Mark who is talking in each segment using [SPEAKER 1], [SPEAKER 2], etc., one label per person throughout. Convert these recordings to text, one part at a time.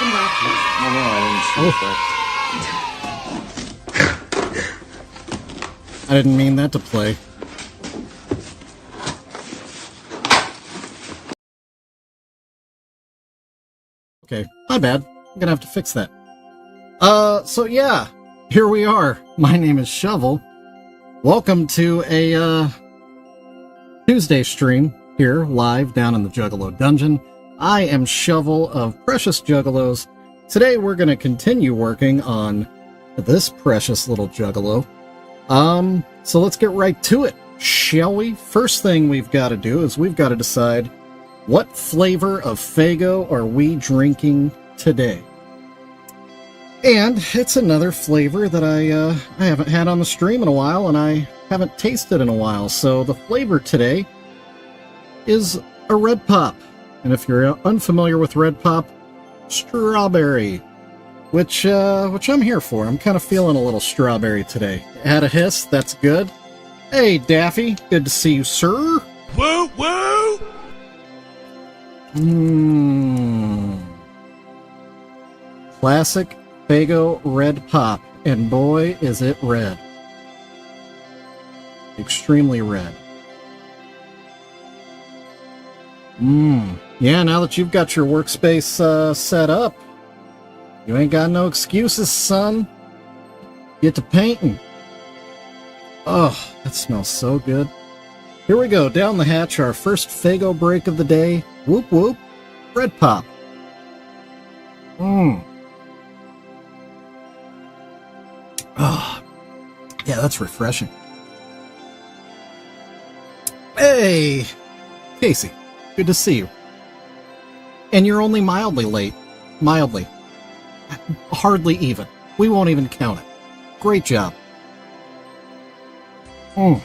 [SPEAKER 1] and wacky.
[SPEAKER 2] Oh no, I didn't see that.
[SPEAKER 3] I didn't mean that to play. Okay, my bad. I'm gonna have to fix that. So yeah, here we are. My name is Shovel. Welcome to a, Tuesday stream here, live down in the Juggalo dungeon. I am Shovel of Precious Juggalos. Today we're gonna continue working on this precious little Juggalo. So let's get right to it, shall we? First thing we've got to do is we've got to decide what flavor of Faygo are we drinking today. And it's another flavor that I haven't had on the stream in a while, and I haven't tasted in a while. So the flavor today is a Red Pop. And if you're unfamiliar with Red Pop, strawberry. Which I'm here for. I'm kind of feeling a little strawberry today. Had a hiss, that's good. Hey, Daffy, good to see you, sir.
[SPEAKER 4] Woo, woo!
[SPEAKER 3] Classic Faygo Red Pop, and boy, is it red. Extremely red. Yeah, now that you've got your workspace set up, you ain't got no excuses, son. Get to painting. Oh, that smells so good. Here we go, down the hatch, our first Faygo break of the day. Whoop whoop, Red Pop. Oh, yeah, that's refreshing. Hey, Casey, good to see you. And you're only mildly late. Mildly. Hardly even. We won't even count it. Great job. Man,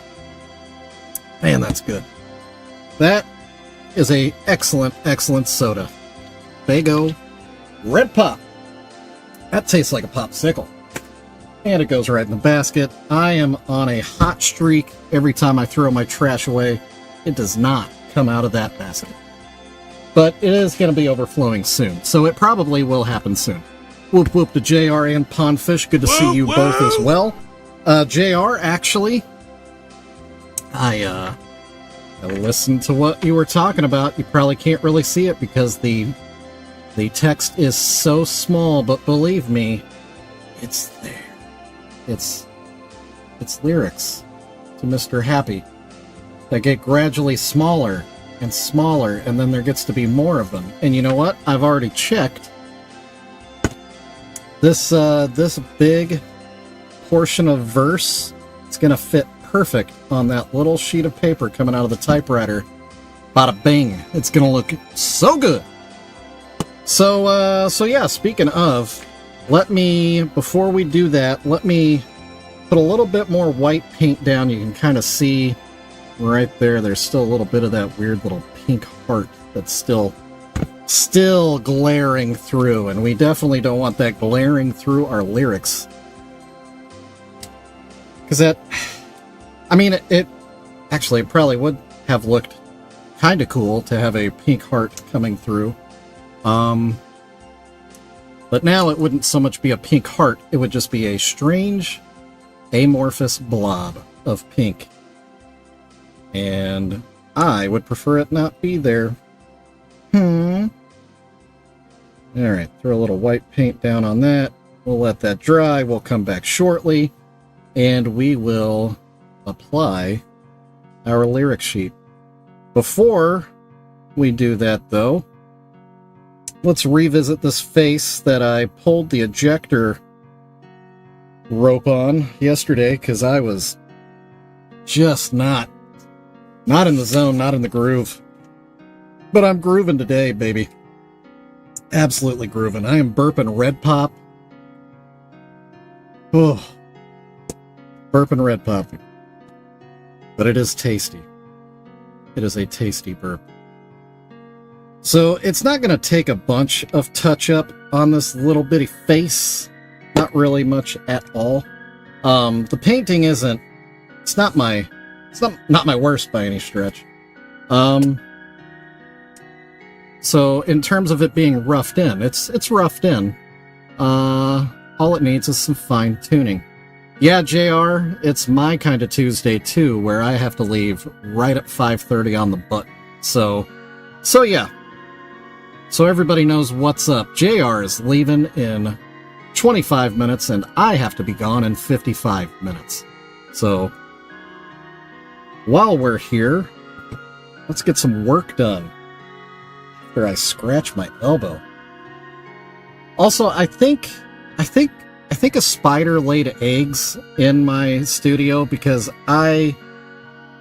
[SPEAKER 3] that's good. That is a excellent, excellent soda. Faygo Red Pop. That tastes like a popsicle. And it goes right in the basket. I am on a hot streak every time I throw my trash away. It does not come out of that basket. But it is going to be overflowing soon, so it probably will happen soon. Whoop whoop to JR and Pondfish. Good to see you both as well. JR, actually, I listened to what you were talking about. You probably can't really see it because the text is so small, but believe me, it's there. It's lyrics to Mr. Happy that get gradually smaller and smaller, and then there gets to be more of them. And you know what? I've already checked. This big portion of verse, it's gonna fit perfect on that little sheet of paper coming out of the typewriter. Bada bing! It's gonna look so good. So yeah. Speaking of, before we do that, let me put a little bit more white paint down. You can kind of see right there. There's still a little bit of that weird little pink heart that's still glaring through, and we definitely don't want that glaring through our lyrics. Because that, I mean, it probably would have looked kind of cool to have a pink heart coming through. But now it wouldn't so much be a pink heart, it would just be a strange, amorphous blob of pink. And I would prefer it not be there. Alright, throw a little white paint down on that. We'll let that dry. We'll come back shortly, and we will apply our lyric sheet. Before we do that, though, let's revisit this face that I pulled the ejector rope on yesterday, because I was just not in the zone, not in the groove. But I'm grooving today, baby. Absolutely grooving. I am burping Red Pop. Oh, burping Red Pop. But it is tasty. It is a tasty burp. So it's not going to take a bunch of touch-up on this little bitty face. Not really much at all. The painting isn't... It's not my worst by any stretch. So in terms of it being roughed in, it's roughed in. All it needs is some fine tuning. Yeah, JR, it's my kind of Tuesday too, where I have to leave right at 5:30 on the button. So yeah. So everybody knows what's up. JR is leaving in 25 minutes, and I have to be gone in 55 minutes. So while we're here, let's get some work done. After I scratch my elbow. Also, I think a spider laid eggs in my studio because I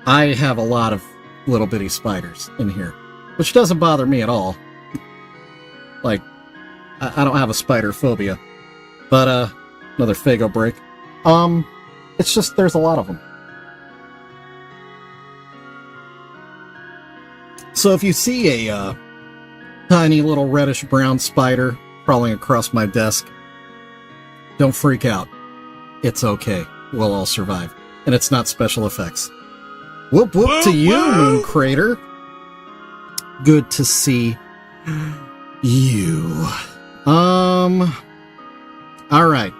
[SPEAKER 3] have a lot of little bitty spiders in here, which doesn't bother me at all. Like, I don't have a spider phobia, but another Fago break. It's just there's a lot of them. So if you see a tiny little reddish brown spider crawling across my desk, don't freak out. It's okay. We'll all survive. And it's not special effects. Whoop whoop to you, Moon Crater. Good to see you. Alright.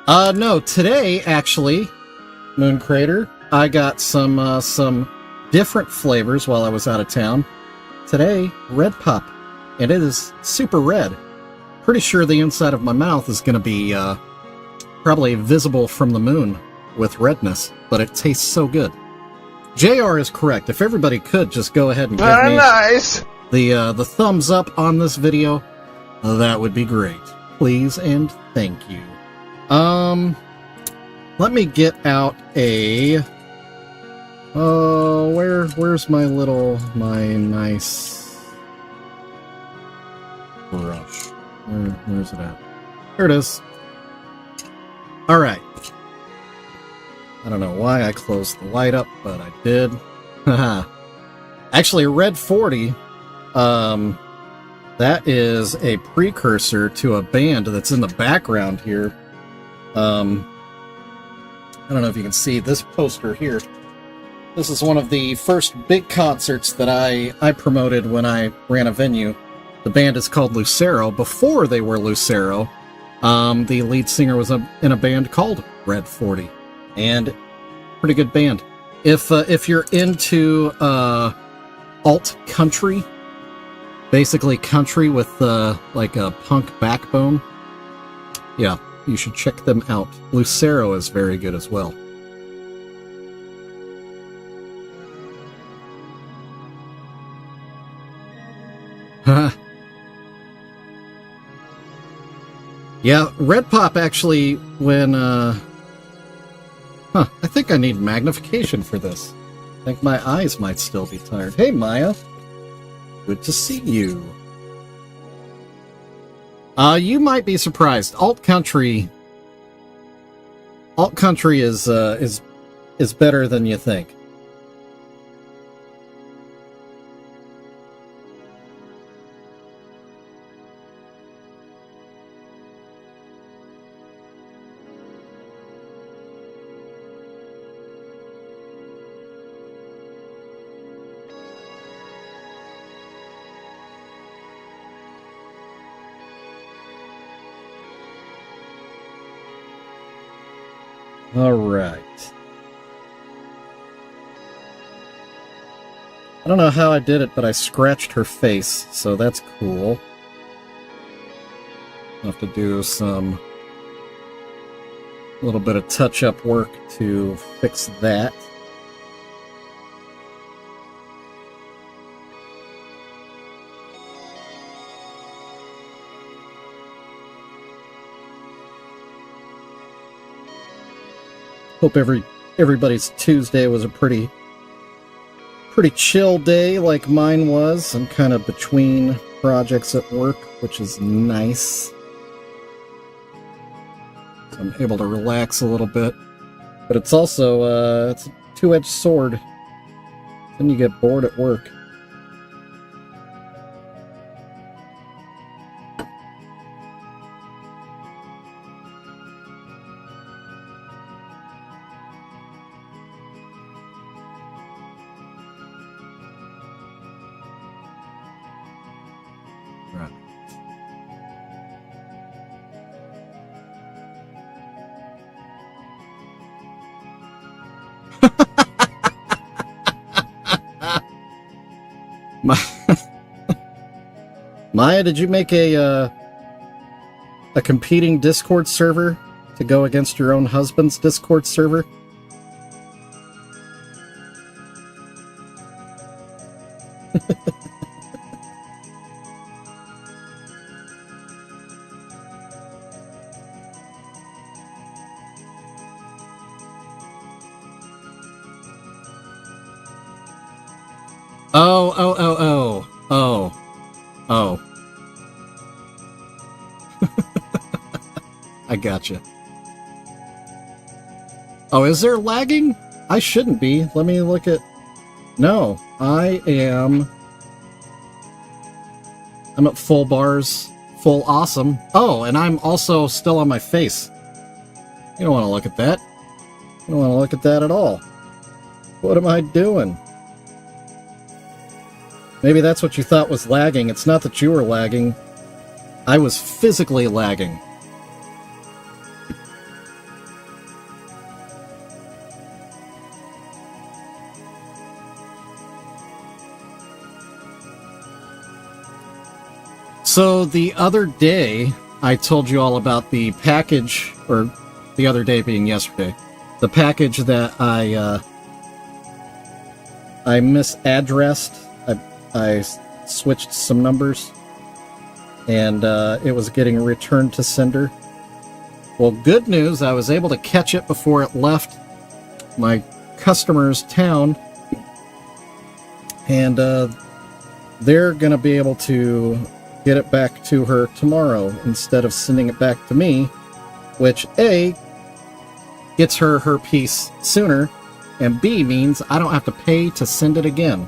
[SPEAKER 3] No, today, actually, Moon Crater, I got some different flavors while I was out of town. Today, Red Pop. And it is super red. Pretty sure the inside of my mouth is going to be probably visible from the moon with redness, but it tastes so good. JR is correct. If everybody could just go ahead and give me
[SPEAKER 2] nice.
[SPEAKER 3] the thumbs up on this video, that would be great. Please and thank you. Let me get out a... Oh, where's my nice brush? Where's it at? There it is. Alright. I don't know why I closed the light up, but I did. Actually, Red 40, that is a precursor to a band that's in the background here. I don't know if you can see this poster here. This is one of the first big concerts that I promoted when I ran a venue. The band is called Lucero. Before they were Lucero, the lead singer was in a band called Red 40, and pretty good band. If you're into alt country, basically country with like a punk backbone, yeah, you should check them out. Lucero is very good as well. Yeah, Red Pop actually, when, I think I need magnification for this. I think my eyes might still be tired. Hey, Maya. Good to see you. You might be surprised. Alt country is better than you think. Alright. I don't know how I did it, but I scratched her face, so that's cool. I'll have to do some little bit of touch-up work to fix that. Hope everybody's Tuesday was a pretty chill day like mine was. I'm kind of between projects at work, which is nice. So I'm able to relax a little bit. But it's also it's a two-edged sword. Then you get bored at work. Maya, did you make a competing Discord server to go against your own husband's Discord server? Oh. I gotcha. Oh, is there lagging? I shouldn't be. Let me look at... No, I'm at full bars, full awesome. Oh, and I'm also still on my face. You don't want to look at that. You don't want to look at that at all. What am I doing? Maybe that's what you thought was lagging. It's not that you were lagging. I was physically lagging. So the other day, I told you all about the package, or the other day being yesterday, the package that I misaddressed. I switched some numbers, and it was getting returned to sender. Well, good news, I was able to catch it before it left my customer's town, and they're going to be able to get it back to her tomorrow instead of sending it back to me, which A, gets her piece sooner, and B, means I don't have to pay to send it again.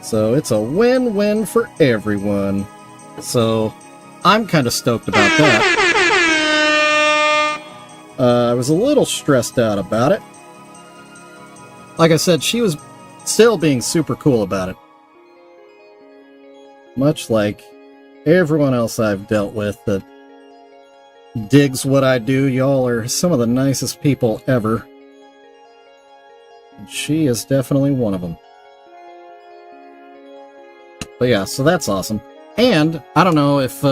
[SPEAKER 3] So it's a win-win for everyone. So I'm kind of stoked about that. I was a little stressed out about it. Like I said, she was still being super cool about it. Much like everyone else I've dealt with that digs what I do. Y'all are some of the nicest people ever. And she is definitely one of them. But yeah, so that's awesome. And I don't know if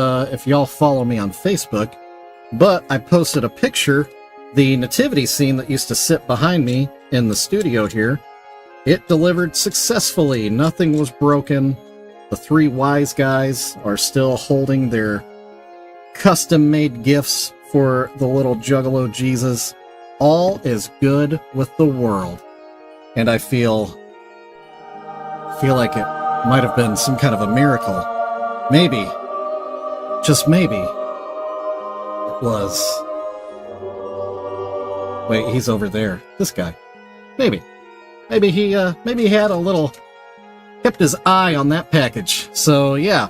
[SPEAKER 3] y'all follow me on Facebook, but I posted a picture, the nativity scene that used to sit behind me in the studio here. It delivered successfully. Nothing was broken. The three wise guys are still holding their custom-made gifts for the little Juggalo Jesus. All is good with the world. And I feel like it might have been some kind of a miracle. Maybe, just maybe, it was. Wait, he's over there. This guy. Maybe he had a little, kept his eye on that package. So yeah.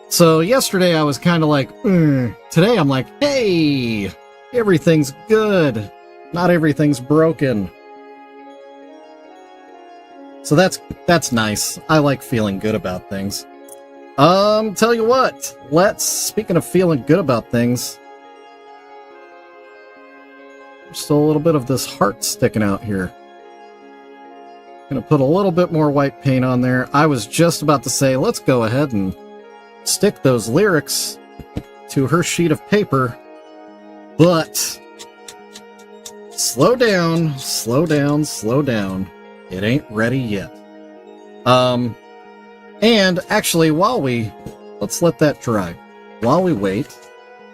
[SPEAKER 3] So yesterday I was kind of like, Today I'm like, hey, everything's good. Not everything's broken. So that's nice. I like feeling good about things. Tell you what, speaking of feeling good about things, there's still a little bit of this heart sticking out here. Gonna put a little bit more white paint on there. I was just about to say, let's go ahead and stick those lyrics to her sheet of paper, but slow down, slow down, slow down. It ain't ready yet. And actually, let's let that dry. While we wait,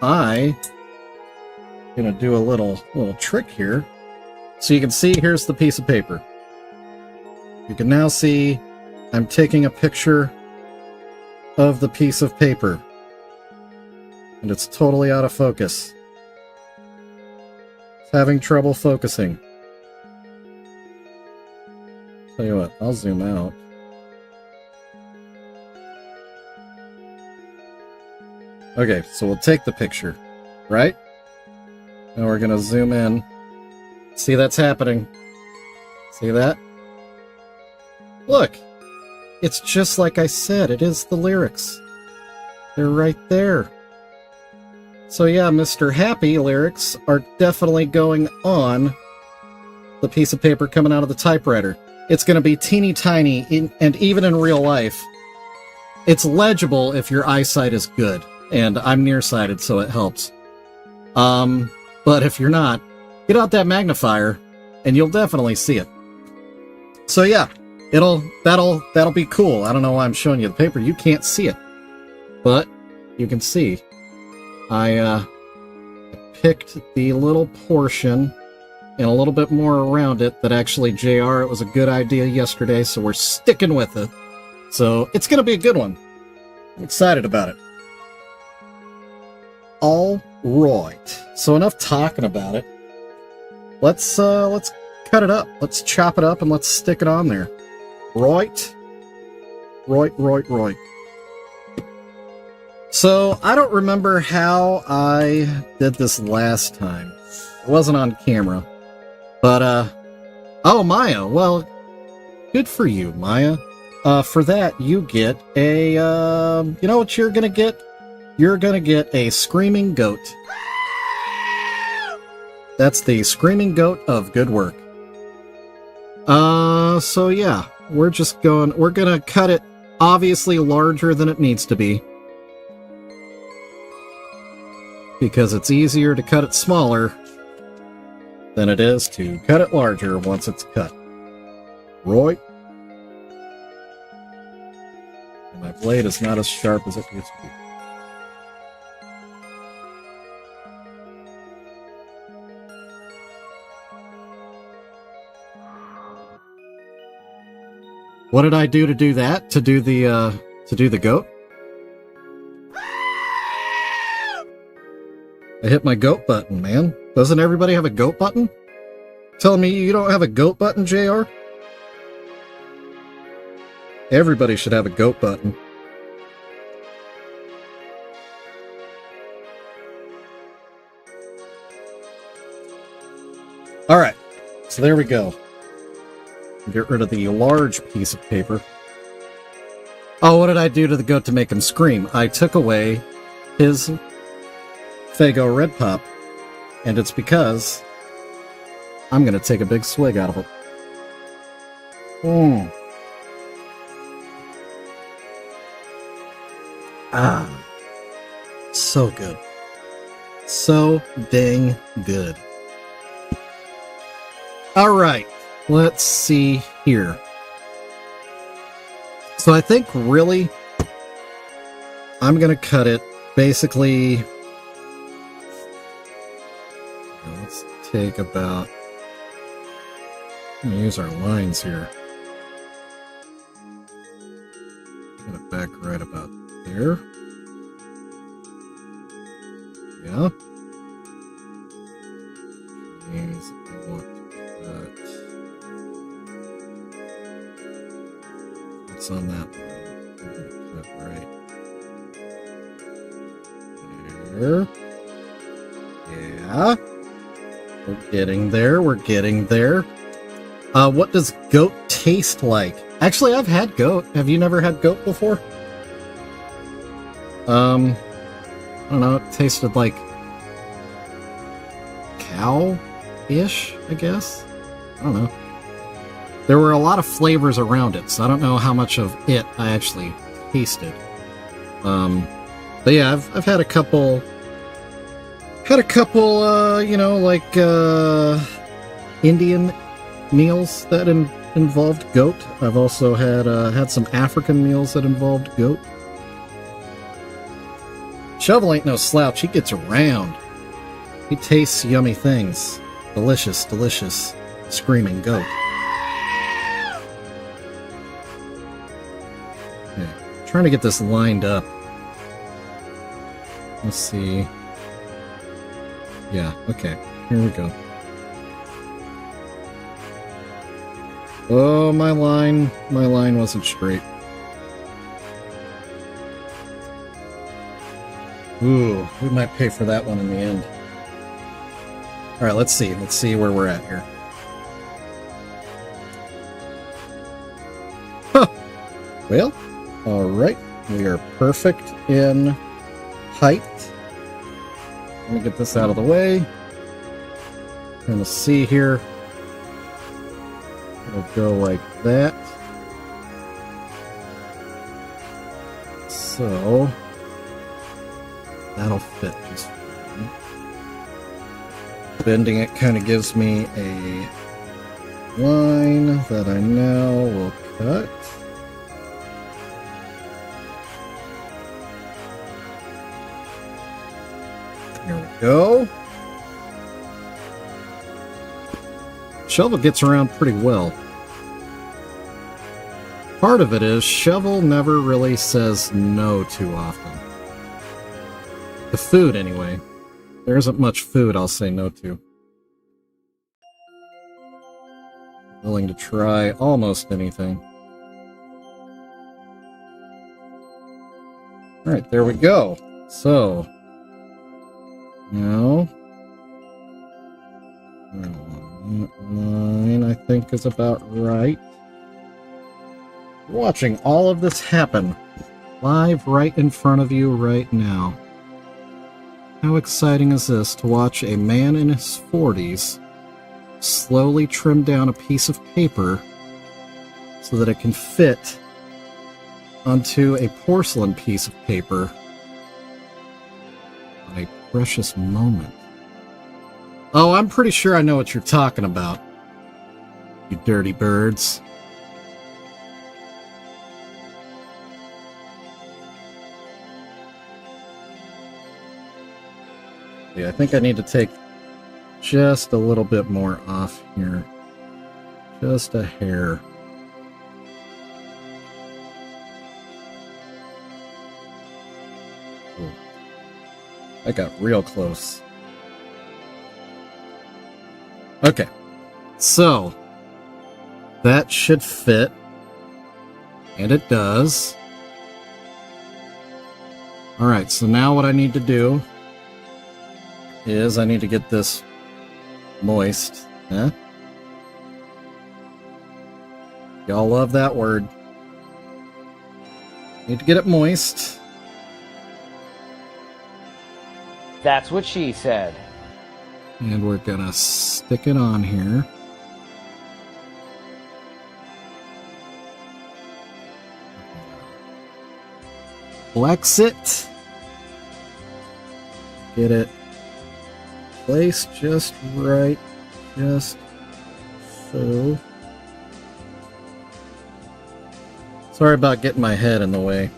[SPEAKER 3] I'm gonna do a little trick here. So you can see, here's the piece of paper. You can now see I'm taking a picture of the piece of paper. And it's totally out of focus. It's having trouble focusing. Tell you what, I'll zoom out. Okay, so we'll take the picture, right? Now we're gonna zoom in. See, that's happening. See that? Look! It's just like I said, it is the lyrics. They're right there. So yeah, Mr. Happy lyrics are definitely going on the piece of paper coming out of the typewriter. it's going to be teeny tiny, and even in real life, it's legible if your eyesight is good. And I'm nearsighted, so it helps. But if you're not, get out that magnifier, and you'll definitely see it. So yeah, that'll be cool. I don't know why I'm showing you the paper. You can't see it, but you can see. I picked the little portion and a little bit more around it that actually, JR, it was a good idea yesterday, so we're sticking with it. So it's going to be a good one. I'm excited about it. All right. So enough talking about it. Let's cut it up. Let's chop it up and let's stick it on there. Right. So I don't remember how I did this last time. It wasn't on camera. But, oh, Maya. Well, good for you, Maya. For that, you get a, you know what you're gonna get? You're gonna get a screaming goat. That's the screaming goat of good work. So yeah, we're gonna cut it obviously larger than it needs to be. Because it's easier to cut it smaller than it is to cut it larger once it's cut. Right? And my blade is not as sharp as it used to be. What did I do to do that? To do the goat? I hit my goat button, man. Doesn't everybody have a goat button? Telling me you don't have a goat button, JR? Everybody should have a goat button. Alright, so there we go. Get rid of the large piece of paper. Oh, what did I do to the goat to make him scream? I took away his Faygo Red Pop, and it's because I'm gonna take a big swig out of it. Ah, so good. So dang good. Alright, let's see here. So I think really I'm gonna cut it basically. Let's take about. I'm gonna use our lines here. Get it back right about there. Yeah. Means I want to cut. What's on that line? I'm gonna cut right there. Yeah. We're getting there. We're getting there. What does goat taste like? Actually, I've had goat. Have you never had goat before? I don't know. It tasted like cow-ish, I guess. I don't know. There were a lot of flavors around it, so I don't know how much of it I actually tasted. But yeah, I've had a couple. You know, like Indian meals that involved goat. I've also had some African meals that involved goat. Shovel ain't no slouch. He gets around. He tastes yummy things. Delicious, delicious, screaming goat. Okay, trying to get this lined up. Let's see. Yeah, okay. Here we go. Oh, my line wasn't straight. Ooh, we might pay for that one in the end. Alright, let's see. Let's see where we're at here. Huh. Well, alright. We are perfect in height. Let me get this out of the way. Kind of see here. It'll go like that. So that'll fit just fine. Bending it kind of gives me a line that I now will cut. There we go. Shovel gets around pretty well. Part of it is Shovel never really says no too often. The food, anyway. There isn't much food I'll say no to. Willing to try almost anything. Alright, there we go. So, now, line I think is about right. Watching all of this happen live right in front of you right now. How exciting is this to watch a man in his 40s slowly trim down a piece of paper so that it can fit onto a porcelain piece of paper on a precious moment. Oh, I'm pretty sure I know what you're talking about, you dirty birds. Yeah, I think I need to take just a little bit more off here. Just a hair. Ooh. I got real close. Okay. So, that should fit. And it does. Alright, so now what I need to do is I need to get this moist. Huh? Y'all love that word. Need to get it moist.
[SPEAKER 2] That's what she said.
[SPEAKER 3] And we're gonna stick it on here. Flex it. Get it placed just right. Just so. Sorry about getting my head in the way.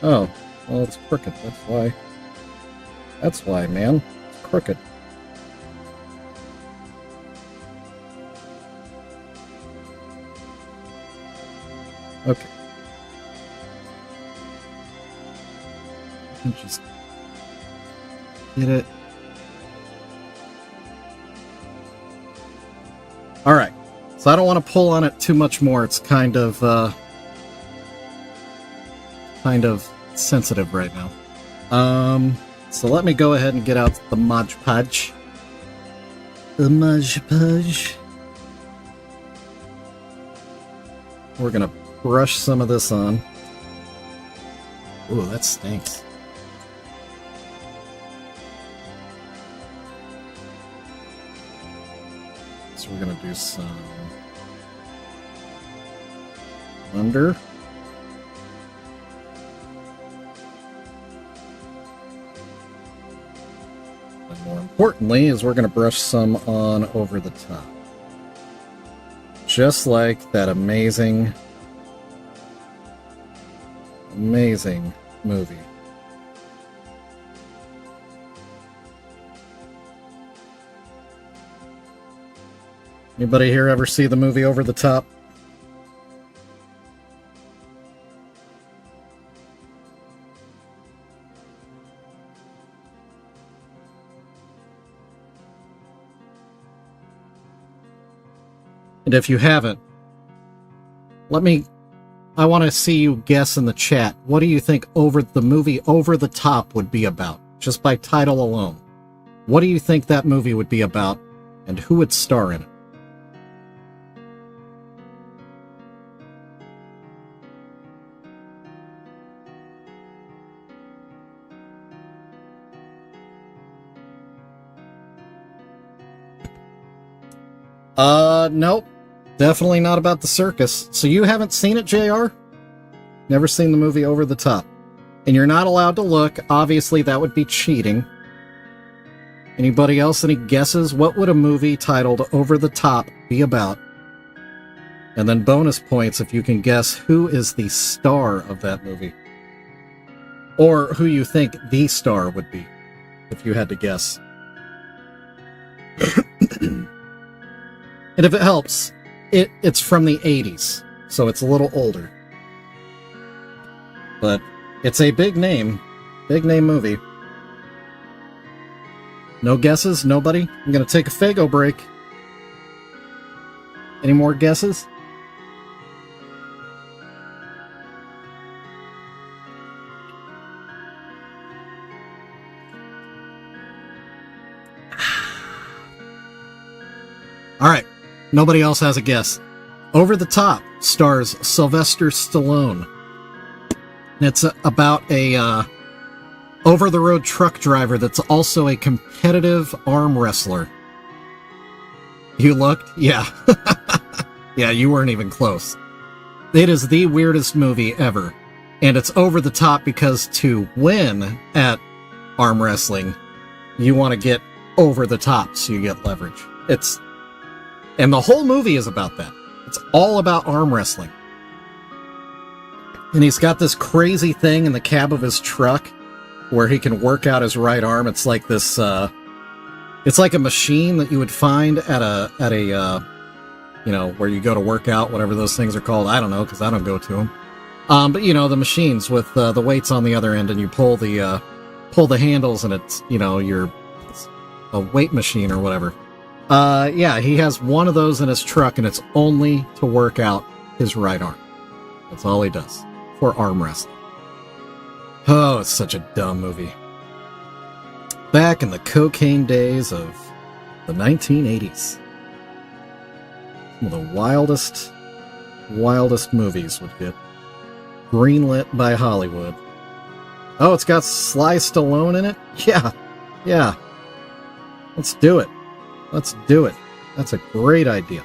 [SPEAKER 3] Oh, well, it's crooked. That's why. That's why, man. It's crooked. Okay. Just get it. Alright. So I don't want to pull on it too much more. It's kind of sensitive right now. So let me go ahead and get out the Mod Podge. The Mod Podge. We're gonna brush some of this on. Ooh, that stinks. So we're gonna do some under. And more importantly is we're gonna brush some on over the top. Just like that amazing movie. Anybody here ever see the movie Over the Top? And if you haven't, I want to see you guess in the chat. What do you think the movie Over the Top would be about? Just by title alone. What do you think that movie would be about, and who would star in it? Nope. Definitely not about the circus. So you haven't seen it, JR? Never seen the movie Over the Top. And you're not allowed to look. Obviously, that would be cheating. Anybody else, any guesses? What would a movie titled Over the Top be about? And then bonus points if you can guess who is the star of that movie. Or who you think the star would be, if you had to guess. And if it helps, it's from the 80s, so it's a little older. But it's a big name movie. No guesses? Nobody? I'm gonna take a Faygo break. Any more guesses? Alright, nobody else has a guess. Over the Top stars Sylvester Stallone. It's about a over-the-road truck driver that's also a competitive arm wrestler. You looked? Yeah. Yeah, you weren't even close. It is the weirdest movie ever. And it's over the top because to win at arm wrestling, you want to get over the top so you get leverage. And the whole movie is about that. It's all about arm wrestling. And he's got this crazy thing in the cab of his truck where he can work out his right arm. It's like this, it's like a machine that you would find at a, you know, where you go to work out, whatever those things are called. I don't know, because I don't go to them. But you know, the machines with the weights on the other end, and you pull the handles, and it's, you know, it's a weight machine or whatever. Yeah, he has one of those in his truck, and it's only to work out his right arm. That's all he does for arm wrestling. Oh, it's such a dumb movie. Back in the cocaine days of the 1980s. Some of the wildest movies would get greenlit by Hollywood. Oh, it's got Sly Stallone in it? Yeah. Let's do it. That's a great idea.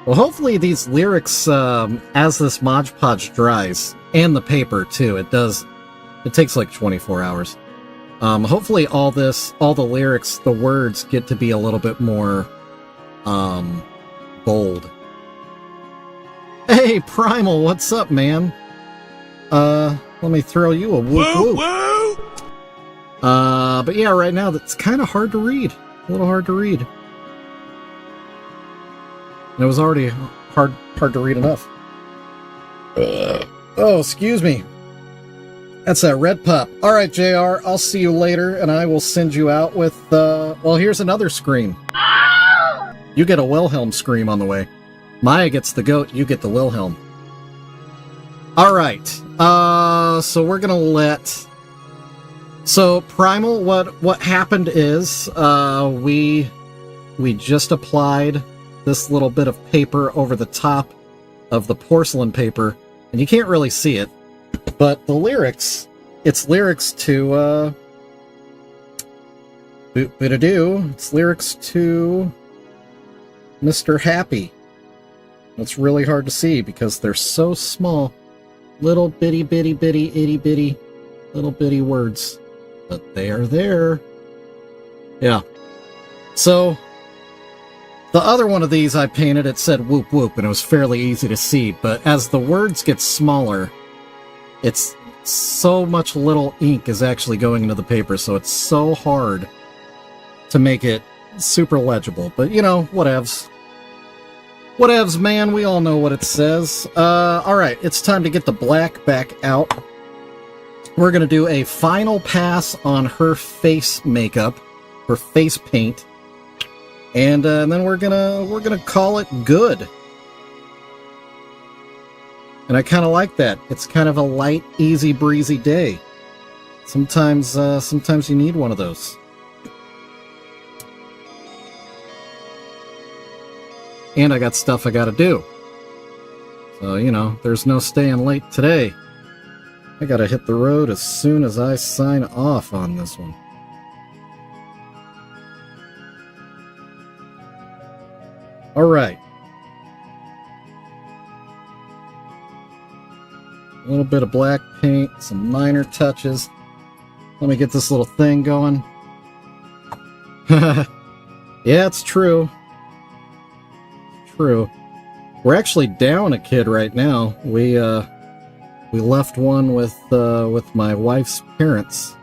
[SPEAKER 3] Well, hopefully these lyrics, as this Mod Podge dries, and the paper too, it takes like 24 hours. Hopefully all the lyrics, the words get to be a little bit more, bold. Hey, Primal, what's up, man? Let me throw you a whoop whoop. But yeah, right now that's kind of hard to read. A little hard to read. And it was already hard to read enough. Oh, excuse me. That's that red pup. All right, JR, I'll see you later, and I will send you out with, well, here's another scream. You get a Wilhelm scream on the way. Maya gets the goat, you get the Wilhelm. All right, so we're gonna so Primal, what happened is, we just applied this little bit of paper over the top of the porcelain paper, and you can't really see it, but the lyrics, it's lyrics to, it's lyrics to Mr. Happy. It's really hard to see because they're so small. Little bitty itty bitty little bitty words, but they are there. Yeah. So the other one of these I painted, it said whoop whoop, and it was fairly easy to see, but as the words get smaller, it's so much little ink is actually going into the paper, so it's so hard to make it super legible. But you know, whatevs. Whatevs, man, we all know what it says. Alright, it's time to get the black back out. We're gonna do a final pass on her face makeup, her face paint, and then we're gonna call it good. And I kind of like that. It's kind of a light, easy breezy day. Sometimes you need one of those. And I got stuff I gotta do. So, you know, there's no staying late today. I gotta hit the road as soon as I sign off on this one. Alright. A little bit of black paint, some minor touches. Let me get this little thing going. Yeah, it's true. True. We're actually down a kid right now. We left one with my wife's parents.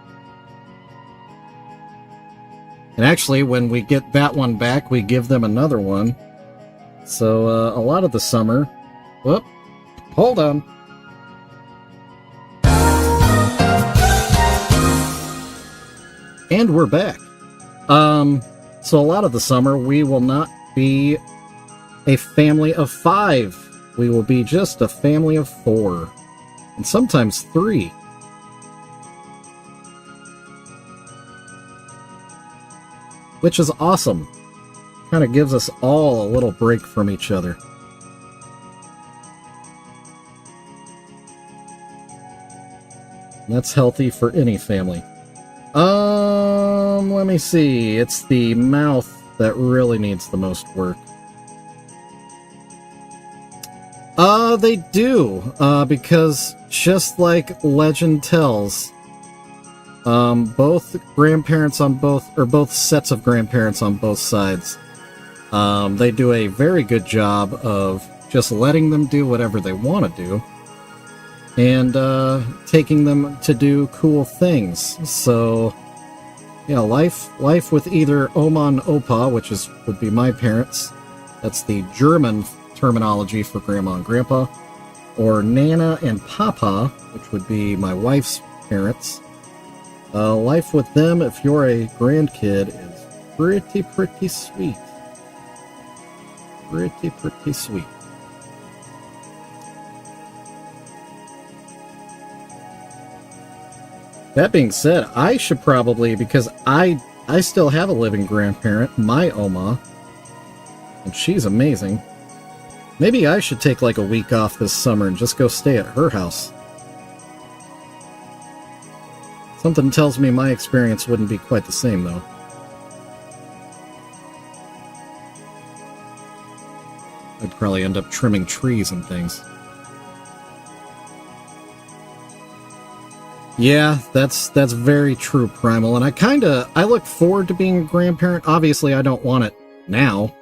[SPEAKER 3] And actually, when we get that one back, we give them another one. So, a lot of the summer... Whoop. Hold on. And we're back. So a lot of the summer, we will not be a family of 5. We will be just a family of 4. And sometimes 3. Which is awesome. Kind of gives us all a little break from each other. And that's healthy for any family. Let me see. It's the mouth that really needs the most work. They do, because just like legend tells, both grandparents on both sets of grandparents on both sides, they do a very good job of just letting them do whatever they want to do, and taking them to do cool things. So, yeah, life with either Oma and Opa, which would be my parents. That's the German terminology for Grandma and Grandpa. Or Nana and Papa, which would be my wife's parents. Life with them, if you're a grandkid, is pretty sweet. Pretty sweet. That being said, I should probably, because I still have a living grandparent, my Oma, and she's amazing. Maybe I should take like a week off this summer and just go stay at her house. Something tells me my experience wouldn't be quite the same, though. I'd probably end up trimming trees and things. Yeah, that's very true, Primal, and I look forward to being a grandparent. Obviously, I don't want it now.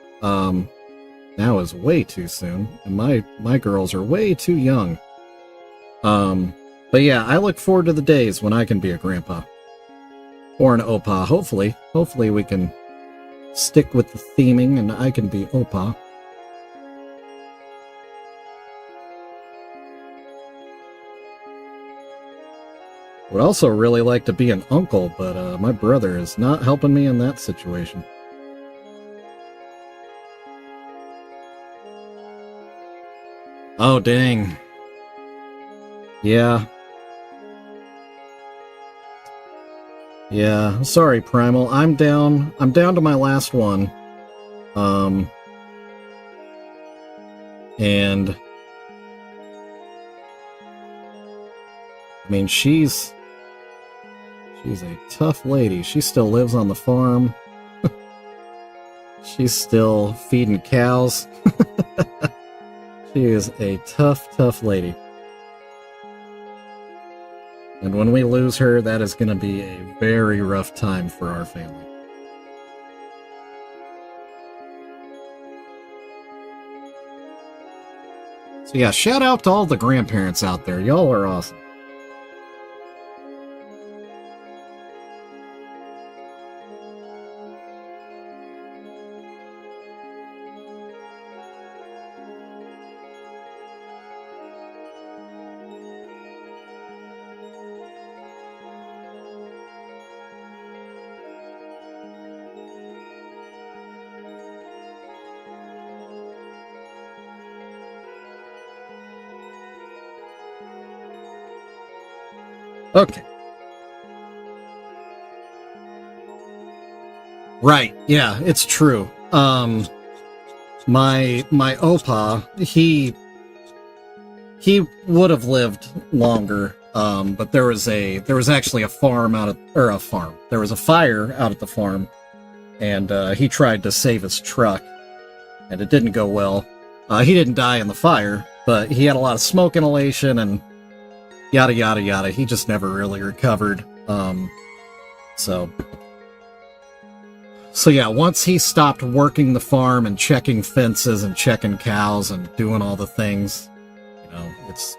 [SPEAKER 3] Now is way too soon, and my girls are way too young. But yeah, I look forward to the days when I can be a grandpa. Or an Opa, hopefully. Hopefully we can stick with the theming and I can be Opa. Would also really like to be an uncle, but my brother is not helping me in that situation. Oh, dang. Yeah. Yeah, sorry, Primal. I'm down to my last one. And I mean, she's a tough lady. She still lives on the farm. She's still feeding cows. She is a tough lady. And when we lose her, that is going to be a very rough time for our family. So yeah, shout out to all the grandparents out there. Y'all are awesome. Okay. Right, yeah, it's true. My Opa, he would have lived longer. But there was actually a farm there was a fire out at the farm, and he tried to save his truck, and it didn't go well. He didn't die in the fire, but he had a lot of smoke inhalation and yada yada yada. He just never really recovered. So yeah, once he stopped working the farm and checking fences and checking cows and doing all the things, it's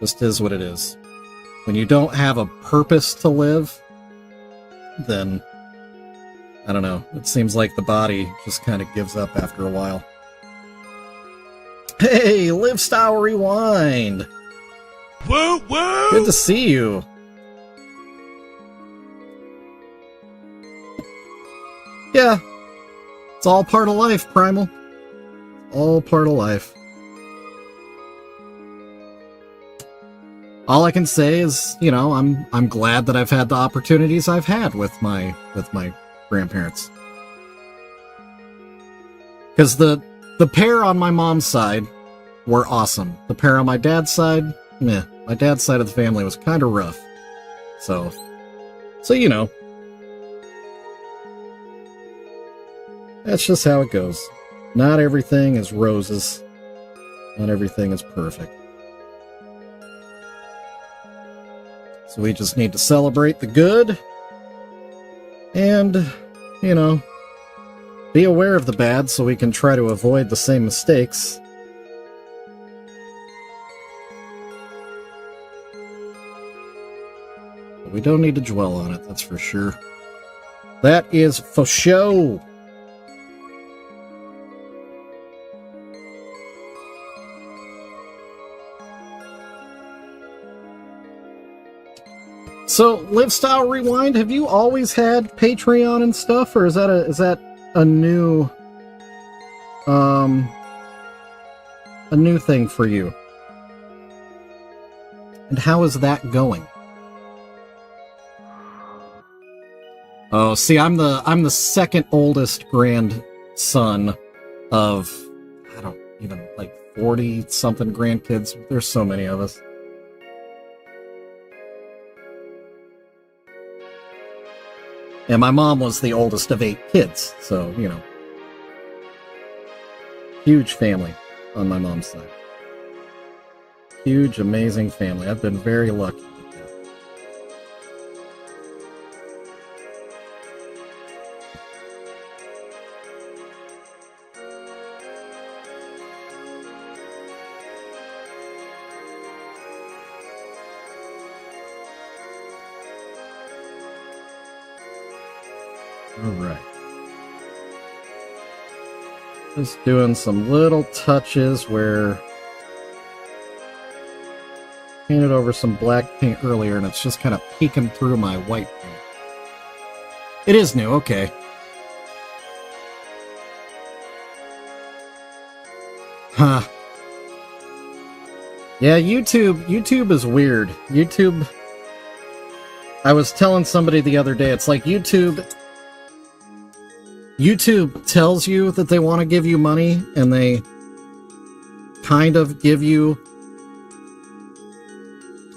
[SPEAKER 3] just is what it is. When you don't have a purpose to live, then, I don't know, it seems like the body just kind of gives up after a while. Hey, Live Style Rewind!
[SPEAKER 1] Woo woo!
[SPEAKER 3] Good to see you. Yeah, it's all part of life, Primal. All part of life. All I can say is, I'm glad that I've had the opportunities I've had with my grandparents. Because the pair on my mom's side were awesome. The pair on my dad's side, meh. My dad's side of the family was kind of rough. So that's just how it goes. Not everything is roses. Not everything is perfect. So we just need to celebrate the good and, be aware of the bad so we can try to avoid the same mistakes. But we don't need to dwell on it, that's for sure. That is for show. So, Live Style Rewind, have you always had Patreon and stuff, or is that a new thing for you? And how is that going? Oh, see, I'm the second oldest grandson of, I don't even, 40 something grandkids. There's so many of us. And my mom was the oldest of 8 kids, so, huge family on my mom's side. Huge, amazing family. I've been very lucky with that. Alright. Just doing some little touches where painted over some black paint earlier and it's just kind of peeking through my white paint. It is new, okay. Huh. Yeah, YouTube is weird. I was telling somebody the other day, it's like YouTube tells you that they want to give you money, and they kind of give you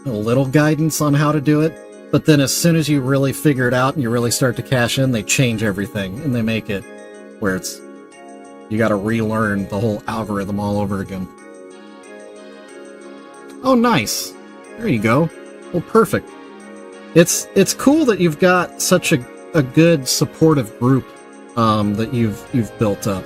[SPEAKER 3] a little guidance on how to do it, but then as soon as you really figure it out and you really start to cash in, they change everything, and they make it where you gotta relearn the whole algorithm all over again. Oh, nice. There you go. Well, perfect. It's cool that you've got such a good supportive group that you've built up.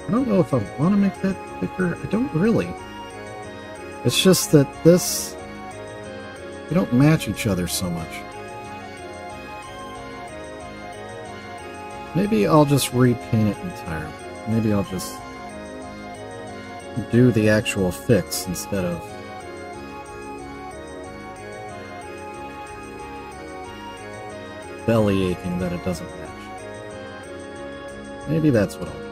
[SPEAKER 3] I don't know if I want to make that thicker. I don't really. It's just that they don't match each other so much. Maybe I'll just repaint it entirely. Maybe I'll just do the actual fix instead of belly aching that it doesn't match. Maybe that's what I'll do.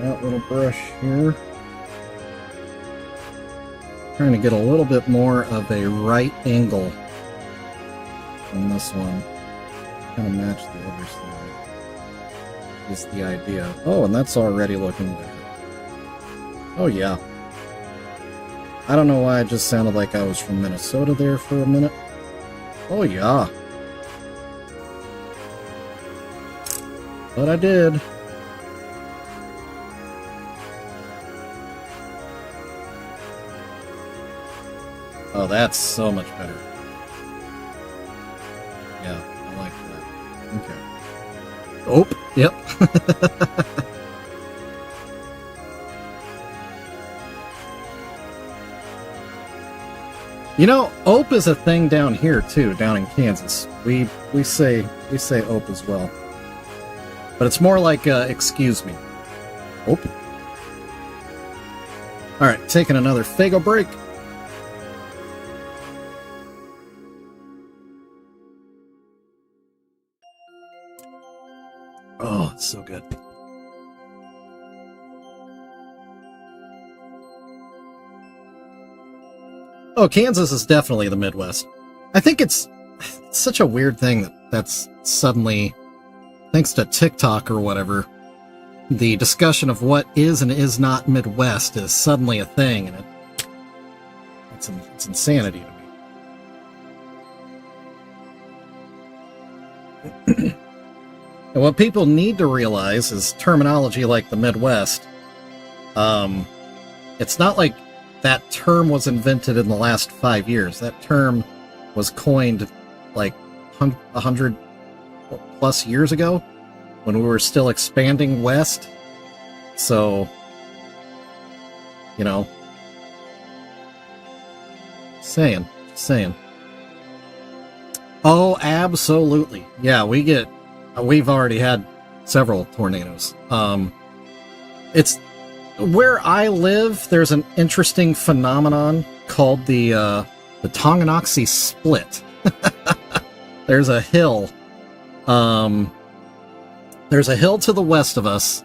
[SPEAKER 3] that little brush here. Trying to get a little bit more of a right angle on this one. Kind of match the other side is the idea. Oh, and that's already looking better. Oh yeah. I don't know why it just sounded like I was from Minnesota there for a minute. Oh yeah. But I did. Oh, that's so much better. Yeah, I like that. Okay. Oh, yep. You know, ope is a thing down here too, down in Kansas. We say ope as well. But it's more like excuse me. Ope. Alright, taking another Fago break. Oh, it's so good. Oh, Kansas is definitely the Midwest. I think it's such a weird thing that's suddenly, thanks to TikTok or whatever, the discussion of what is and is not Midwest is suddenly a thing, and it's insanity to me. And what people need to realize is terminology like the Midwest. It's not like that term was invented in the last 5 years. That term was coined like 100 plus years ago when we were still expanding west. So, you know, saying. Oh, absolutely. Yeah, we've already had several tornadoes. It's where I live. There's an interesting phenomenon called the Tonganoxie Split. There's a hill. There's a hill to the west of us,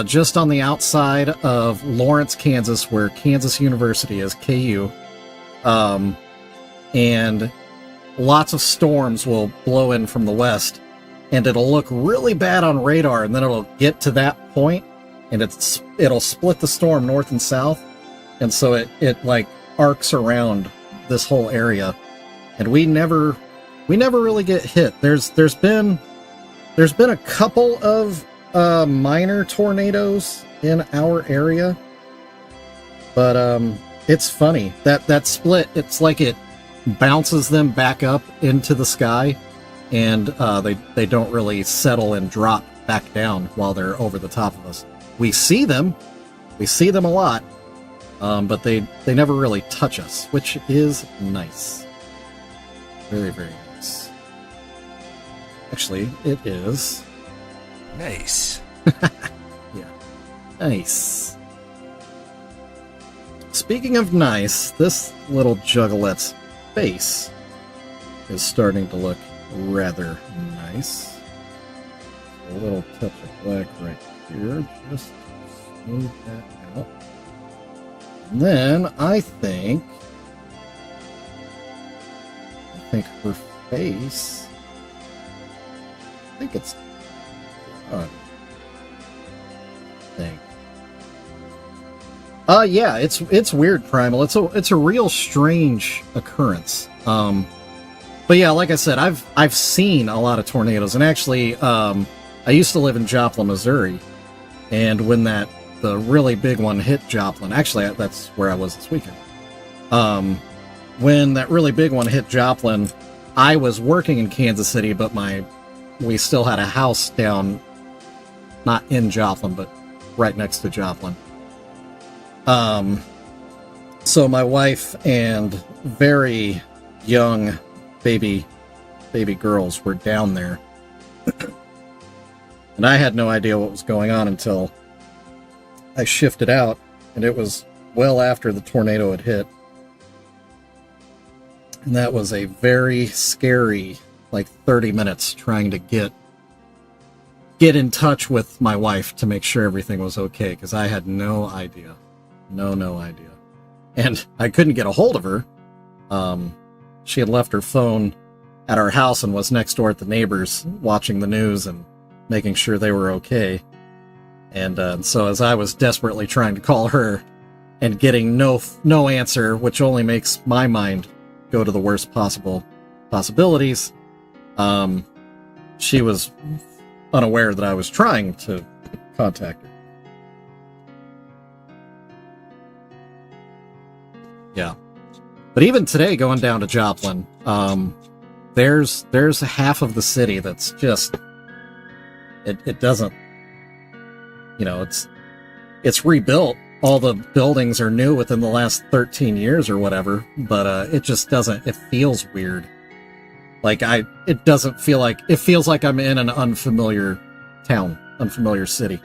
[SPEAKER 3] just on the outside of Lawrence, Kansas, where Kansas University is, KU. And lots of storms will blow in from the west, and it'll look really bad on radar, and then it'll get to that point, and it'll split the storm north and south, and so it like arcs around this whole area, and we never really get hit. There's been a couple of minor tornadoes in our area, but it's funny that split. It's like it bounces them back up into the sky, and they don't really settle and drop back down while they're over the top of us. We see them a lot, but they never really touch us, which is nice. Very, very nice. Actually, it is.
[SPEAKER 1] Nice.
[SPEAKER 3] Yeah. Nice. Speaking of nice, this little Juggalette's face is starting to look rather nice. A little touch of black right here, just to smooth that out. And then I think her face, I think it's done. Yeah, it's weird, Primal. It's a real strange occurrence. But yeah, like I said, I've seen a lot of tornadoes, and actually, I used to live in Joplin, Missouri, and when the really big one hit Joplin, actually that's where I was this weekend. When that really big one hit Joplin, I was working in Kansas City, but we still had a house down, not in Joplin, but right next to Joplin. So my wife and very young baby girls were down there. And I had no idea what was going on until I shifted out, and it was well after the tornado had hit. And that was a very scary, 30 minutes trying to get get in touch with my wife to make sure everything was okay, because I had no idea. No idea. And I couldn't get a hold of her. She had left her phone at our house and was next door at the neighbors watching the news and making sure they were okay. And so as I was desperately trying to call her and getting no answer, which only makes my mind go to the worst possible possibilities, she was unaware that I was trying to contact her. Yeah. But even today, going down to Joplin, there's half of the city that's just, it doesn't, it's rebuilt. All the buildings are new within the last 13 years or whatever, but it just doesn't, it feels weird. Like it doesn't feel like, it feels like I'm in an unfamiliar town, unfamiliar city.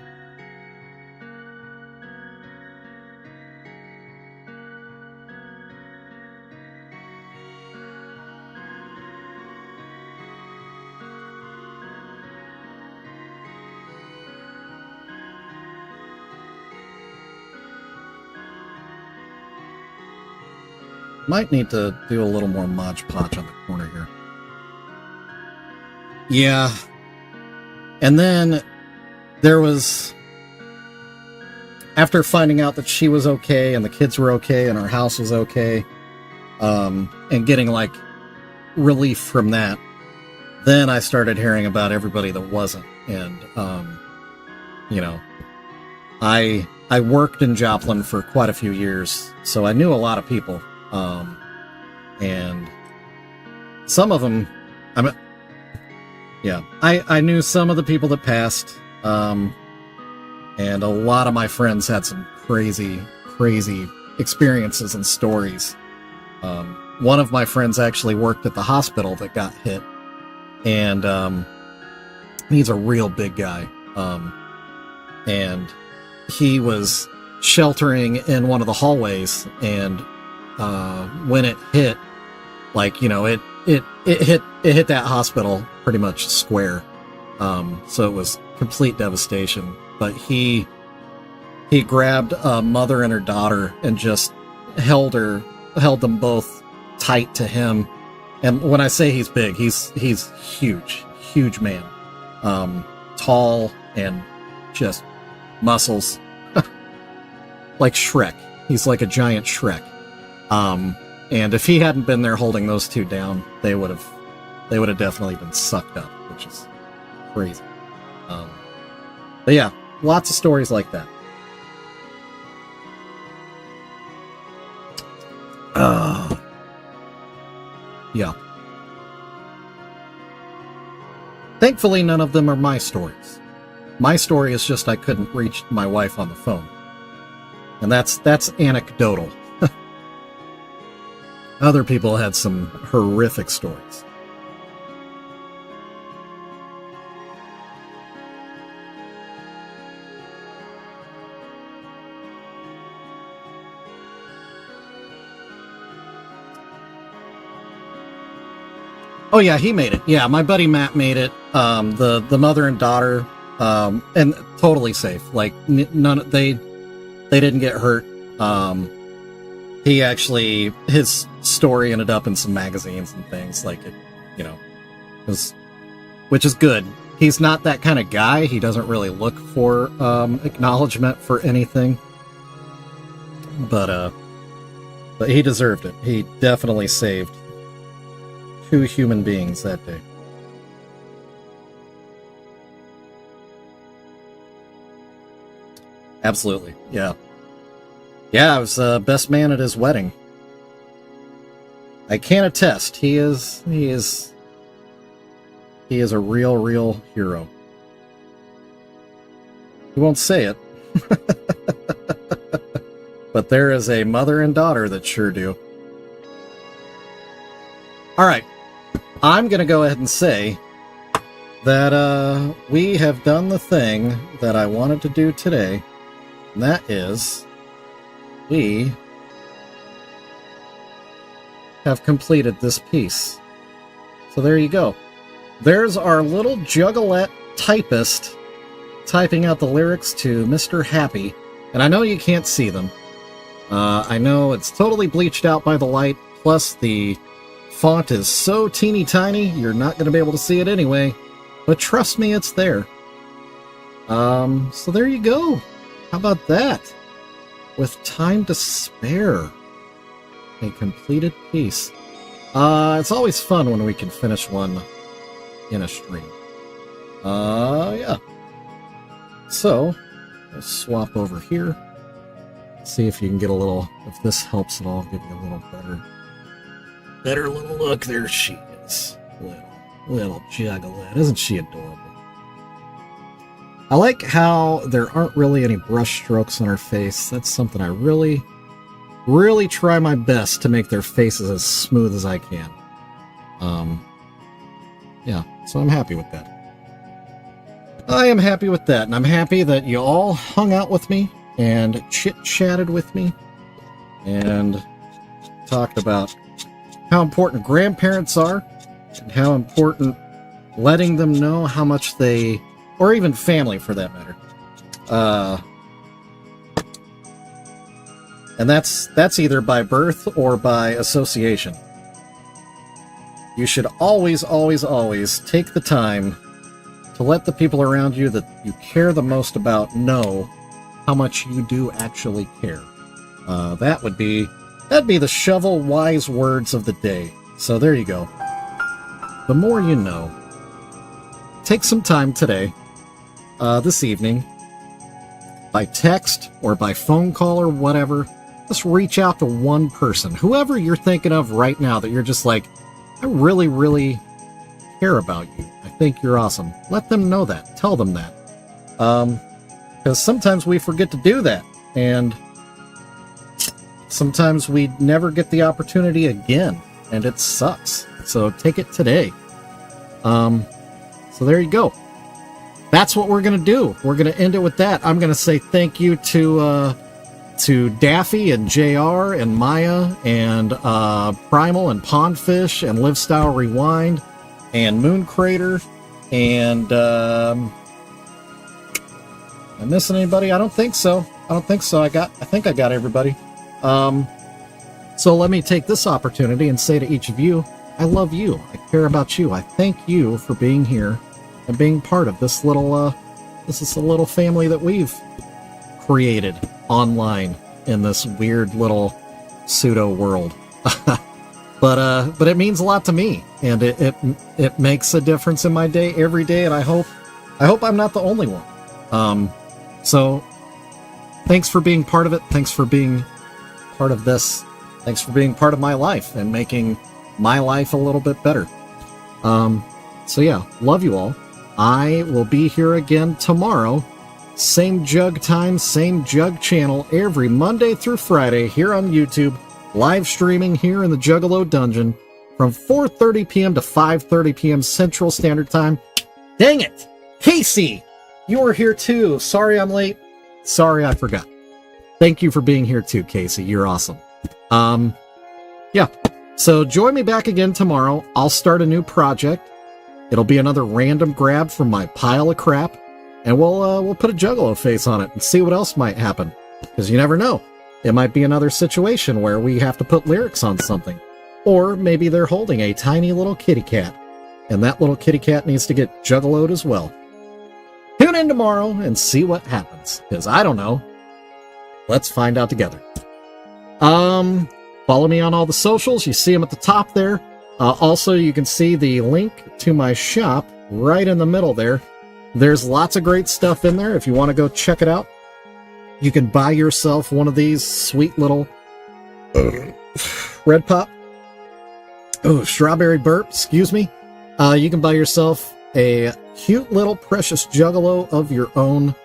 [SPEAKER 3] Might need to do a little more Mod Podge on the corner here. Yeah. And then there was, after finding out that she was okay and the kids were okay and our house was okay, and getting like relief from that, then I started hearing about everybody that wasn't. And, I worked in Joplin for quite a few years, so I knew a lot of people. And some of them, I knew some of the people that passed, and a lot of my friends had some crazy experiences and stories. One of my friends actually worked at the hospital that got hit, and he's a real big guy, and he was sheltering in one of the hallways, and when it hit, it hit that hospital pretty much square. So it was complete devastation. But he grabbed a mother and her daughter and just held them both tight to him. And when I say he's big, he's huge man, tall and just muscles, like Shrek. He's like a giant Shrek. And if he hadn't been there holding those two down, they would have definitely been sucked up, which is crazy. But yeah, lots of stories like that. Yeah. Thankfully, none of them are my stories. My story is just I couldn't reach my wife on the phone. And that's anecdotal. Other people had some horrific stories. Oh yeah, he made it. Yeah, my buddy Matt made it. The mother and daughter, and totally safe. Like they didn't get hurt. He actually, his story ended up in some magazines and things, like it, which is good. He's not that kind of guy. He doesn't really look for acknowledgement for anything. But he deserved it. He definitely saved 2 human beings that day. Absolutely, yeah. Yeah, I was best man at his wedding. I can attest, he is a real hero. He won't say it. But there is a mother and daughter that sure do. Alright, I'm gonna go ahead and say that we have done the thing that I wanted to do today, and that is we have completed this piece. So there you go. There's our little Juggalette Typist typing out the lyrics to Mr. Happy, and I know you can't see them. I know it's totally bleached out by the light, plus the font is so teeny tiny, you're not going to be able to see it anyway, but trust me, it's there. So there you go. How about that? With time to spare. A completed piece. It's always fun when we can finish one in a stream. Yeah. So, let's swap over here. See if you can get a little, if this helps at all, give you a little better little look. There she is. Little Juggalette. Isn't she adorable? I like how there aren't really any brush strokes on her face. That's something I really try my best to make their faces as smooth as I can. Yeah, so I'm happy with that. I am happy with that, and I'm happy that you all hung out with me and chit-chatted with me and talked about how important grandparents are and how important letting them know how much they, or even family for that matter, and that's either by birth or by association. You should always, always, always take the time to let the people around you that you care the most about know how much you do actually care. That'd be the shovel wise words of the day. So there you go. The more you know. Take some time today, this evening, by text or by phone call or whatever. Just reach out to one person, whoever you're thinking of right now that you're just like, I really, really care about you. I think you're awesome. Let them know that. Tell them that. Because sometimes we forget to do that. And sometimes we never get the opportunity again. And it sucks. So take it today. So there you go. That's what we're going to do. We're going to end it with that. I'm going to say thank you to Daffy and JR and Maya and Primal and Pondfish and Livestyle Rewind and Moon Crater and am I missing anybody? I don't think so. I think I got everybody. So let me take this opportunity and say to each of you, I love you. I care about you. I thank you for being here and being part of this little family that we've created online in this weird little pseudo world. But it means a lot to me, and it makes a difference in my day every day, and I hope I'm not the only one. So thanks for being part of it. Thanks for being part of this. Thanks for being part of my life and making my life a little bit better. So yeah, love you all. I will be here again tomorrow. Same Jug time, same Jug channel, every Monday through Friday here on YouTube, live streaming here in the Juggalo Dungeon from 4:30 p.m. to 5:30 p.m. Central Standard Time. Dang it! Casey, you were here too. Sorry I'm late. Sorry I forgot. Thank you for being here too, Casey. You're awesome. Yeah. So join me back again tomorrow. I'll start a new project. It'll be another random grab from my pile of crap. And we'll put a Juggalo face on it and see what else might happen. Because you never know. It might be another situation where we have to put lyrics on something. Or maybe they're holding a tiny little kitty cat. And that little kitty cat needs to get Juggaloed as well. Tune in tomorrow and see what happens. Because I don't know. Let's find out together. Follow me on all the socials. You see them at the top there. Also, you can see the link to my shop right in the middle there. There's lots of great stuff in there if you want to go check it out. You can buy yourself one of these sweet little Red Pop. Oh, strawberry burp, excuse me. You can buy yourself a cute little precious Juggalo of your own.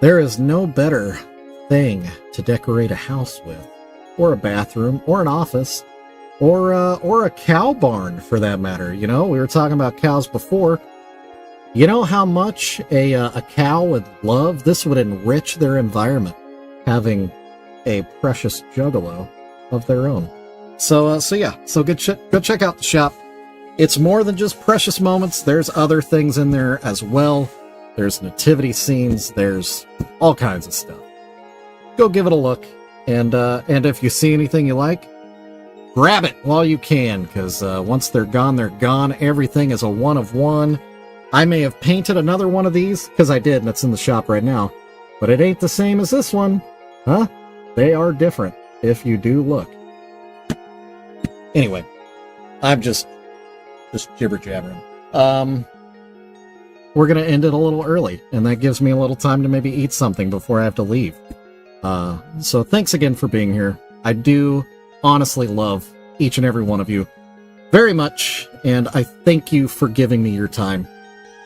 [SPEAKER 3] There is no better thing to decorate a house with, or a bathroom, or an office, or a cow barn for that matter. You know, we were talking about cows before. You know how much a cow would love? This would enrich their environment, having a precious Juggalo of their own. So yeah, so go check out the shop. It's more than just precious moments. There's other things in there as well, there's nativity scenes, there's all kinds of stuff. Go give it a look, and if you see anything you like, grab it while you can, because once they're gone, they're gone. Everything is a one of one. I may have painted another one of these, because I did, and it's in the shop right now, but it ain't the same as this one. Huh? They are different, if you do look. Anyway, I'm just jibber-jabbering. We're going to end it a little early, and that gives me a little time to maybe eat something before I have to leave. So thanks again for being here. I do honestly love each and every one of you very much, and I thank you for giving me your time.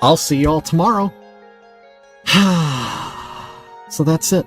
[SPEAKER 3] I'll see you all tomorrow. So that's it.